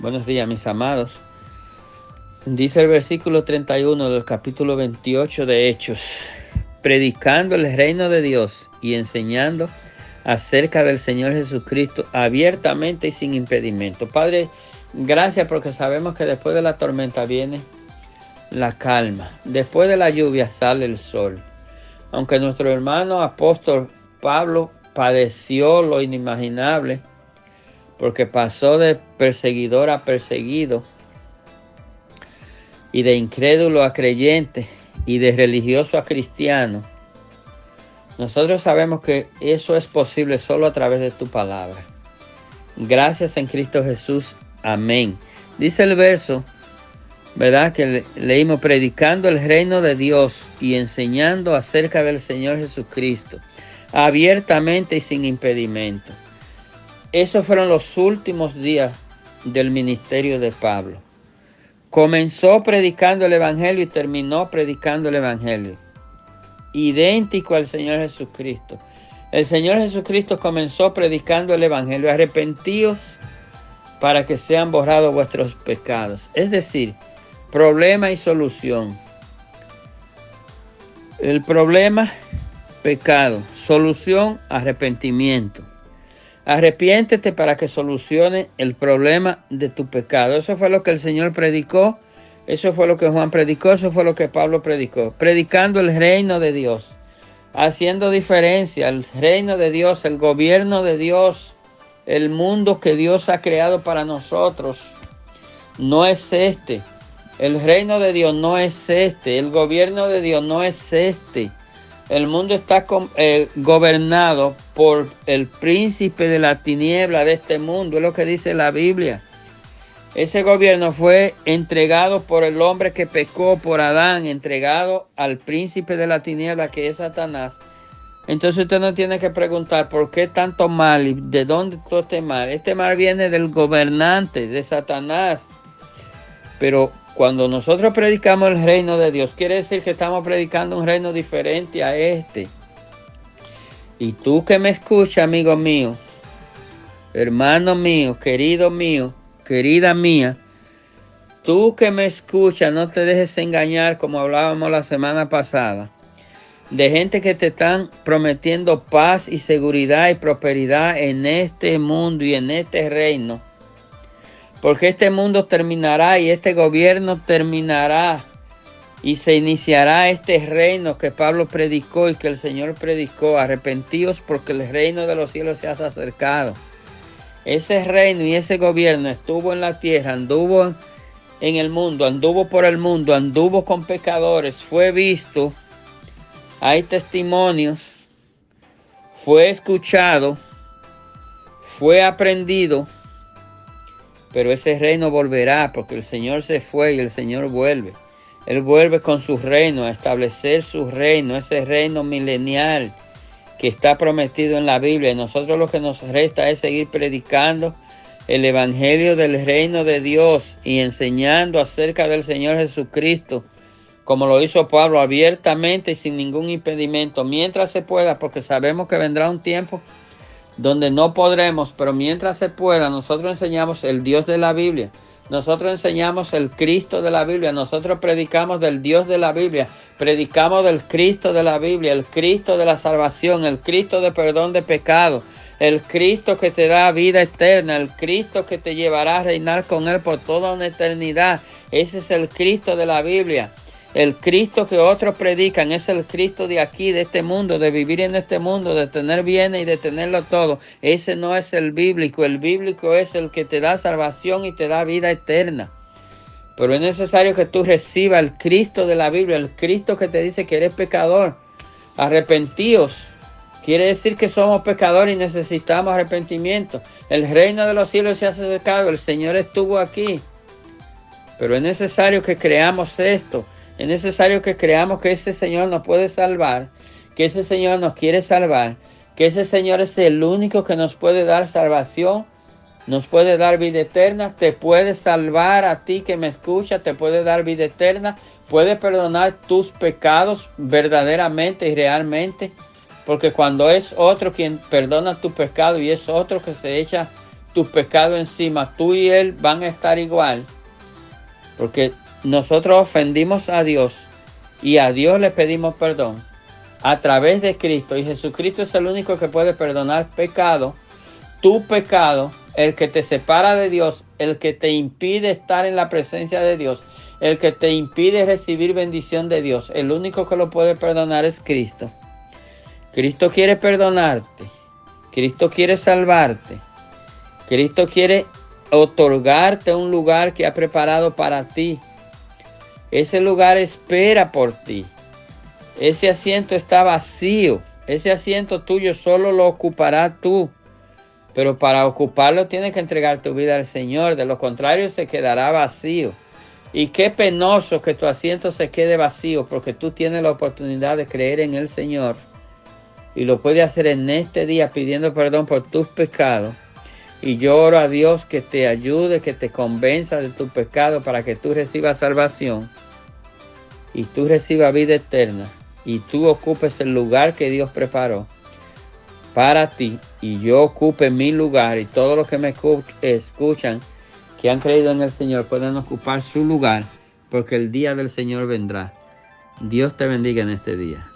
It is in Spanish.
Buenos días, mis amados. Dice el versículo 31 del capítulo 28 de Hechos: predicando el reino de Dios y enseñando acerca del Señor Jesucristo abiertamente y sin impedimento. Padre, gracias porque sabemos que después de la tormenta viene la calma. Después de la lluvia sale el sol. Aunque nuestro hermano apóstol Pablo padeció lo inimaginable, porque pasó de perseguidor a perseguido, y de incrédulo a creyente, y de religioso a cristiano, nosotros sabemos que eso es posible solo a través de tu palabra. Gracias en Cristo Jesús. Amén. Dice el verso, ¿verdad?, que leímos: predicando el reino de Dios y enseñando acerca del Señor Jesucristo, abiertamente y sin impedimento. Esos fueron los últimos días del ministerio de Pablo. Comenzó predicando el Evangelio y terminó predicando el Evangelio. Idéntico al Señor Jesucristo. El Señor Jesucristo comenzó predicando el Evangelio: arrepentíos para que sean borrados vuestros pecados. Es decir, problema y solución. El problema, pecado. Solución, arrepentimiento. Arrepiéntete para que solucione el problema de tu pecado. Eso fue lo que el Señor predicó. Eso fue lo que Juan predicó. Eso fue lo que Pablo predicó. Predicando el reino de Dios. Haciendo diferencia. El reino de Dios, el gobierno de Dios, el mundo que Dios ha creado para nosotros, no es este. El reino de Dios no es este. El gobierno de Dios no es este. El mundo está gobernado por el príncipe de la tiniebla de este mundo. Es lo que dice la Biblia. Ese gobierno fue entregado por el hombre que pecó, por Adán, entregado al príncipe de la tiniebla, que es Satanás. Entonces usted no tiene que preguntar por qué tanto mal y de dónde todo este mal. Este mal viene del gobernante, de Satanás. Pero cuando nosotros predicamos el reino de Dios, quiere decir que estamos predicando un reino diferente a este. Y tú que me escuchas, amigo mío, hermano mío, querido mío, querida mía, tú que me escuchas, no te dejes engañar, como hablábamos la semana pasada, de gente que te están prometiendo paz y seguridad y prosperidad en este mundo y en este reino. Porque este mundo terminará y este gobierno terminará y se iniciará este reino que Pablo predicó y que el Señor predicó. Arrepentíos porque el reino de los cielos se ha acercado. Ese reino y ese gobierno estuvo en la tierra, anduvo en el mundo, anduvo por el mundo, anduvo con pecadores, fue visto, hay testimonios, fue escuchado, fue aprendido. Pero ese reino volverá porque el Señor se fue y el Señor vuelve. Él vuelve con su reino, a establecer su reino, ese reino milenial que está prometido en la Biblia. Y nosotros lo que nos resta es seguir predicando el Evangelio del reino de Dios y enseñando acerca del Señor Jesucristo, como lo hizo Pablo, abiertamente y sin ningún impedimento, mientras se pueda, porque sabemos que vendrá un tiempo donde no podremos, pero mientras se pueda, nosotros enseñamos el Dios de la Biblia. Nosotros enseñamos el Cristo de la Biblia. Nosotros predicamos del Dios de la Biblia. Predicamos del Cristo de la Biblia, el Cristo de la salvación, el Cristo de perdón de pecado, el Cristo que te da vida eterna, el Cristo que te llevará a reinar con Él por toda una eternidad. Ese es el Cristo de la Biblia. El Cristo que otros predican es el Cristo de aquí, de este mundo, de vivir en este mundo, de tener bienes y de tenerlo todo. Ese no es el bíblico. El bíblico es el que te da salvación y te da vida eterna. Pero es necesario que tú recibas el Cristo de la Biblia, el Cristo que te dice que eres pecador. Arrepentíos. Quiere decir que somos pecadores y necesitamos arrepentimiento. El reino de los cielos se ha acercado. El Señor estuvo aquí. Pero es necesario que creamos esto. Es necesario que creamos que ese Señor nos puede salvar, que ese Señor nos quiere salvar, que ese Señor es el único que nos puede dar salvación, nos puede dar vida eterna, te puede salvar a ti que me escuchas, te puede dar vida eterna, puede perdonar tus pecados verdaderamente y realmente, porque cuando es otro quien perdona tu pecado y es otro que se echa tus pecados encima, tú y él van a estar igual, porque nosotros ofendimos a Dios y a Dios le pedimos perdón a través de Cristo, y Jesucristo es el único que puede perdonar pecado, tu pecado, el que te separa de Dios, el que te impide estar en la presencia de Dios, el que te impide recibir bendición de Dios. El único que lo puede perdonar es Cristo. Cristo quiere perdonarte. Cristo quiere salvarte. Cristo quiere otorgarte un lugar que ha preparado para ti. Ese lugar espera por ti. Ese asiento está vacío. Ese asiento tuyo solo lo ocuparás tú. Pero para ocuparlo tienes que entregar tu vida al Señor. De lo contrario se quedará vacío. Y qué penoso que tu asiento se quede vacío, porque tú tienes la oportunidad de creer en el Señor. Y lo puedes hacer en este día pidiendo perdón por tus pecados. Y yo oro a Dios que te ayude, que te convenza de tu pecado para que tú recibas salvación. Y tú recibas vida eterna. Y tú ocupes el lugar que Dios preparó para ti. Y yo ocupe mi lugar. Y todos los que me escuchan, que han creído en el Señor, pueden ocupar su lugar, porque el día del Señor vendrá. Dios te bendiga en este día.